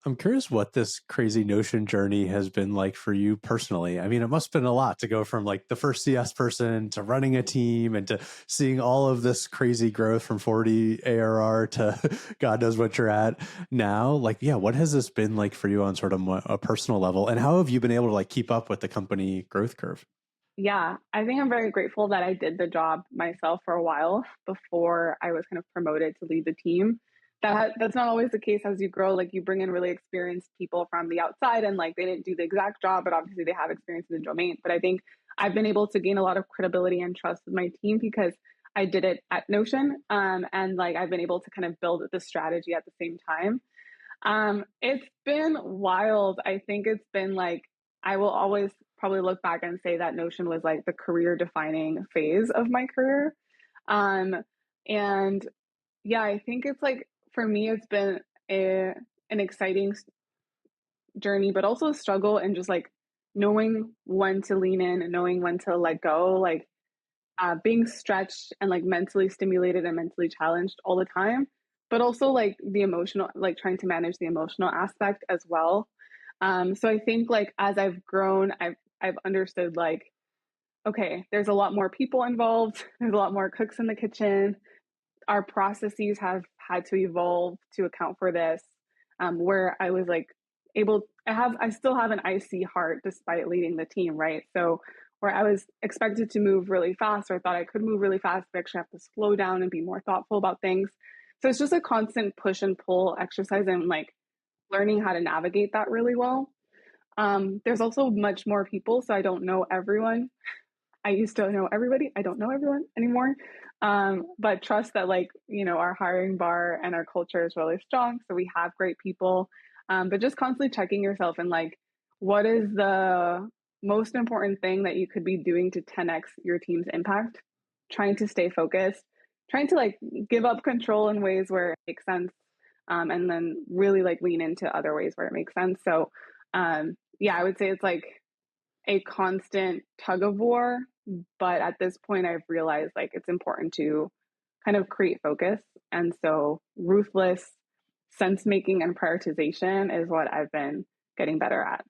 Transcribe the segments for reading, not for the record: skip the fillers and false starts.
I'm curious what this crazy Notion journey has been like for you personally. I mean, it must have been a lot to go from like the first CS person to running a team and to seeing all of this crazy growth from 40 ARR to God knows what you're at now. Like, yeah, what has this been like for you on sort of a personal level? And how have you been able to like keep up with the company growth curve? Yeah, I think I'm very grateful that I did the job myself for a while before I was kind of promoted to lead the team. That's not always the case as you grow. Like you bring in really experienced people from the outside, and like they didn't do the exact job, but obviously they have experience in the domain. But I think I've been able to gain a lot of credibility and trust with my team because I did it at Notion, and like I've been able to kind of build the strategy at the same time. It's been wild. I think it's been like, I will always probably look back and say that Notion was like the career defining phase of my career. Um, and yeah, I think it's like, for me, it's been an exciting journey, but also a struggle and just like knowing when to lean in and knowing when to let go, like being stretched and like mentally stimulated and mentally challenged all the time, but also like the emotional, like trying to manage the emotional aspect as well. So I think like as I've grown, I've understood like, okay, there's a lot more people involved. There's a lot more cooks in the kitchen. Our processes have had to evolve to account for this. Where I was like I still have an icy heart despite leading the team, right? So where I was expected to move really fast or thought I could move really fast, but actually have to slow down and be more thoughtful about things. So it's just a constant push and pull exercise and like learning how to navigate that really well. There's also much more people, so I don't know everyone. I used to know everybody. I don't know everyone anymore. But trust that like, our hiring bar and our culture is really strong. So we have great people. But just constantly checking yourself and like, what is the most important thing that you could be doing to 10x your team's impact? Trying to stay focused, trying to like give up control in ways where it makes sense. And then really like lean into other ways where it makes sense. So yeah, I would say it's like a constant tug of war. But at this point, I've realized like it's important to kind of create focus. And so ruthless sense making and prioritization is what I've been getting better at.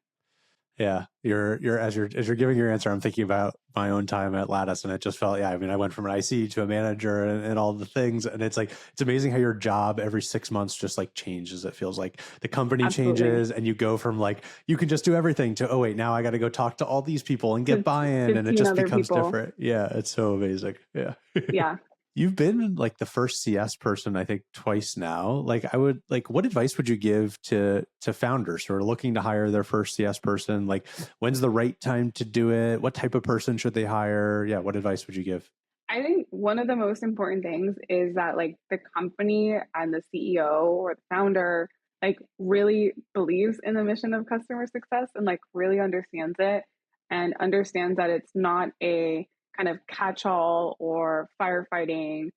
Yeah, you're as you're giving your answer, I'm thinking about my own time at Lattice, and it just felt, yeah. I mean, I went from an IC to a manager and all the things, and it's like it's amazing how your job every 6 months just like changes. It feels like the company Absolutely. changes, and you go from like you can just do everything to, oh wait, now I got to go talk to all these people and get To buy-in, and it 15 just other becomes people. different. Yeah, it's so amazing. Yeah. Yeah. You've been like the first CS person, I think, twice now. Like, I would like, what advice would you give to founders who are looking to hire their first CS person? Like, when's the right time to do it? What type of person should they hire? Yeah, what advice would you give? I think one of the most important things is that like the company and the CEO or the founder like really believes in the mission of customer success and like really understands it and understands that it's not a kind of catch-all or firefighting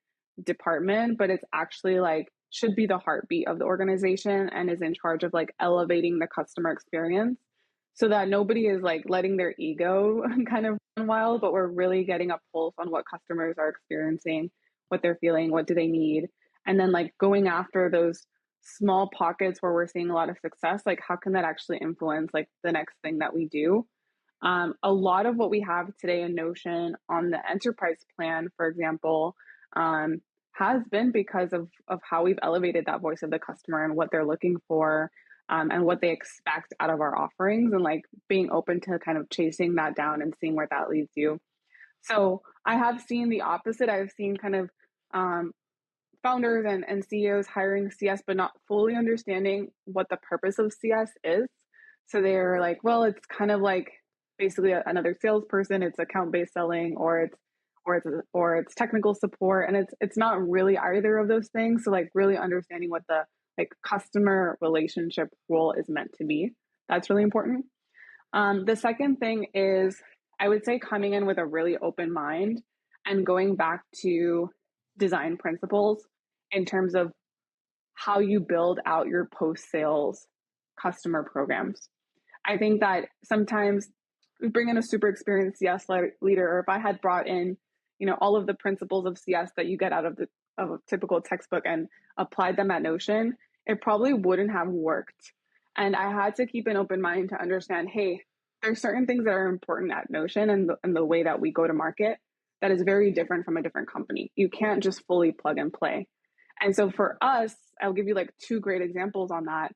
department, but it's actually like should be the heartbeat of the organization and is in charge of like elevating the customer experience so that nobody is like letting their ego kind of run wild, but we're really getting a pulse on what customers are experiencing, what they're feeling, what do they need, and then like going after those small pockets where we're seeing a lot of success. Like, how can that actually influence like the next thing that we do? A lot of what we have today in Notion on the enterprise plan, for example, has been because of how we've elevated that voice of the customer and what they're looking for, and what they expect out of our offerings, and like being open to kind of chasing that down and seeing where that leads you. So I have seen the opposite. I've seen kind of um, founders and CEOs hiring CS, but not fully understanding what the purpose of CS is. So they're like, well, it's kind of like basically another salesperson. It's account based selling, or it's technical support, and it's not really either of those things. So like really understanding what the like customer relationship role is meant to be. That's really important. The second thing is, I would say coming in with a really open mind and going back to design principles in terms of how you build out your post sales customer programs. I think that sometimes we bring in a super experienced CS leader, or if I had brought in, all of the principles of CS that you get out of a typical textbook and applied them at Notion, it probably wouldn't have worked And I had to keep an open mind to understand, hey, there's certain things that are important at Notion and the way that we go to market that is very different from a different company. You can't just fully plug and play. And so for us, I'll give you like two great examples on that.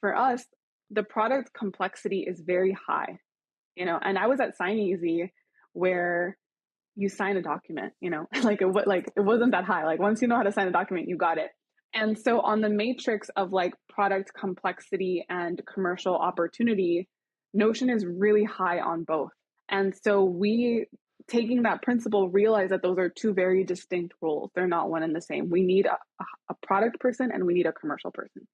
For us, the product complexity is very high, and I was at Signeasy where you sign a document, like it wasn't that high. Like once you know how to sign a document, you got it. And so on the matrix of like product complexity and commercial opportunity, Notion is really high on both. And so we, taking that principle, realize that those are two very distinct roles. They're not one and the same. We need a product person and we need a commercial person.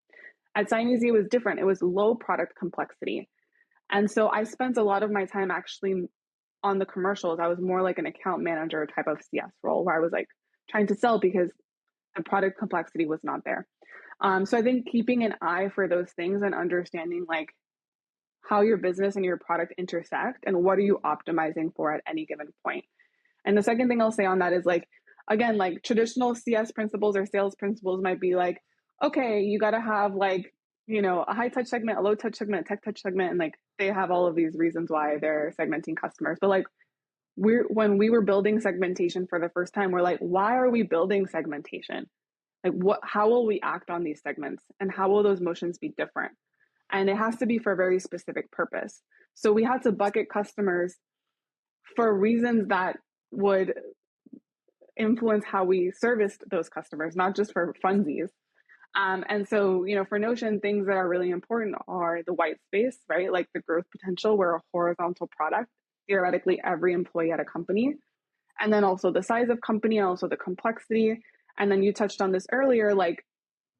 At Signeasy, it was different. It was low product complexity. And so I spent a lot of my time actually on the commercials. I was more like an account manager type of CS role where I was like trying to sell because the product complexity was not there. So I think keeping an eye for those things and understanding like how your business and your product intersect and what are you optimizing for at any given point. And the second thing I'll say on that is like, again, like traditional CS principles or sales principles might be like, okay, you got to have like, a high touch segment, a low touch segment, a tech touch segment. And like they have all of these reasons why they're segmenting customers. But like when we were building segmentation for the first time, we're like, why are we building segmentation? Like how will we act on these segments and how will those motions be different? And it has to be for a very specific purpose. So we had to bucket customers for reasons that would influence how we serviced those customers, not just for funsies. And so, for Notion, things that are really important are the white space, right? Like the growth potential. We're a horizontal product, theoretically, every employee at a company. And then also the size of company and also the complexity. And then you touched on this earlier, like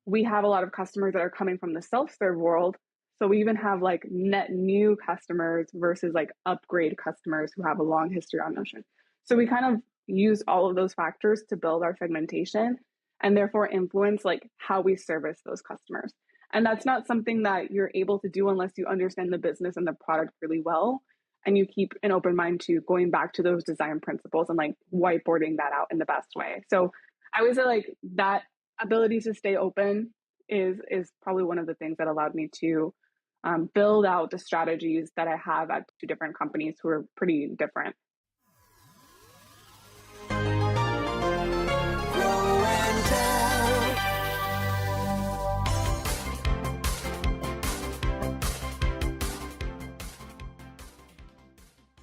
we have a lot of customers that are coming from the self-serve world. So we even have like net new customers versus like upgrade customers who have a long history on Notion. So we kind of use all of those factors to build our segmentation and therefore influence like how we service those customers. And that's not something that you're able to do unless you understand the business and the product really well. And you keep an open mind to going back to those design principles and like whiteboarding that out in the best way. So I would say like that ability to stay open is probably one of the things that allowed me to build out the strategies that I have at two different companies who are pretty different.